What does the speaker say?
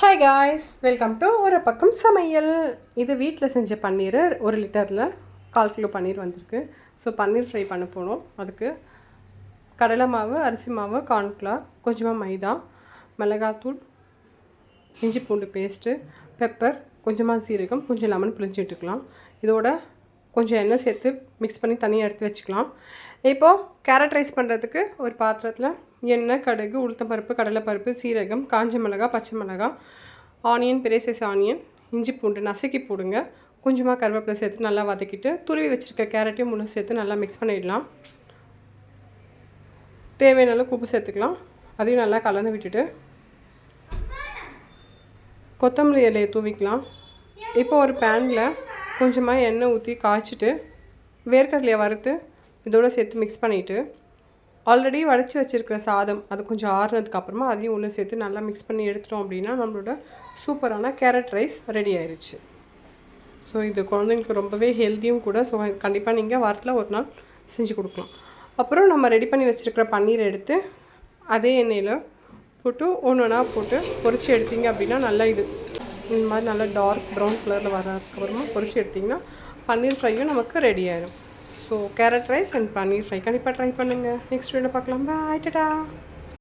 Hi guys, welcome to ஒரு பக்கம் சமையல். இது வீட்டில் செஞ்ச பன்னீர் 1 லிட்டரில் 1/4 கிலோ பன்னீர் வந்திருக்கு. ஸோ பன்னீர் ஃப்ரை பண்ண போகணும். அதுக்கு கடலை மாவு, அரிசி மாவு, கார்ன்ஃப்ளவர், கொஞ்சமாக மைதா, மிளகாத்தூள், இஞ்சி பூண்டு பேஸ்ட்டு, பெப்பர், கொஞ்சமாக சீரகம், கொஞ்சம் லெமன் பிழிஞ்சு விட்டுக்கலாம். இதோட கொஞ்சம் எண்ணெய் சேர்த்து மிக்ஸ் பண்ணி தனியாக எடுத்து வச்சுக்கலாம். இப்போது கேரட் ரைஸ் பண்ணுறதுக்கு ஒரு பாத்திரத்தில் எண்ணெய், கடுகு, உளுத்தம்பருப்பு, கடலைப்பருப்பு, சீரகம், காஞ்ச மிளகாய், பச்சை மிளகாய், ஆனியன், பெரிய சைஸ் ஆனியன், இஞ்சி பூண்டு நசுக்கி போடுங்க. கொஞ்சமாக கருவேப்பிலை சேர்த்து நல்லா வதக்கிட்டு துருவி வச்சுருக்க கேரட்டையும் முழு சேர்த்து நல்லா மிக்ஸ் பண்ணிடலாம். தேவையான அளவுக்கு உப்பு சேர்த்துக்கலாம். அதையும் நல்லா கலந்து விட்டுட்டு கொத்தமல்லி இலையை தூவிக்கலாம். இப்போ ஒரு பேனில் கொஞ்சமாக எண்ணெய் ஊற்றி காய்ச்சிட்டு வேர்க்கடலையை வறுத்து இதோடு சேர்த்து மிக்ஸ் பண்ணிவிட்டு ஆல்ரெடி வடித்து வச்சுருக்கிற சாதம் அது கொஞ்சம் ஆறுனதுக்கப்புறமா அதையும் உள்ளே சேர்த்து நல்லா மிக்ஸ் பண்ணி எடுத்துட்டோம் அப்படின்னா நம்மளோட சூப்பரான கேரட் ரைஸ் ரெடி ஆயிடுச்சு. ஸோ இது குழந்தைங்களுக்கு ரொம்பவே ஹெல்த்தியும் கூட. ஸோ கண்டிப்பாக நீங்கள் வாரத்தில் ஒரு நாள் செஞ்சு கொடுக்கலாம். அப்புறம் நம்ம ரெடி பண்ணி வச்சுருக்கிற பன்னீரை எடுத்து அதே எண்ணெயில் போட்டு ஒன்றா போட்டு பொரிச்சு எடுத்திங்க அப்படின்னா நல்லா இந்த மாதிரி நல்லா டார்க் ப்ரௌன் கலரில் வரதுக்கப்புறமா பொரிச்சு எடுத்திங்கன்னா பன்னீர் ஃப்ரையும் நமக்கு ரெடி ஆகிடும். So carrot rice and paneer fry கண்டிப்பாக ட்ரை பண்ணுங்கள். நெக்ஸ்ட் வீடியோவில் பார்க்கலாம். பாய், டாடா.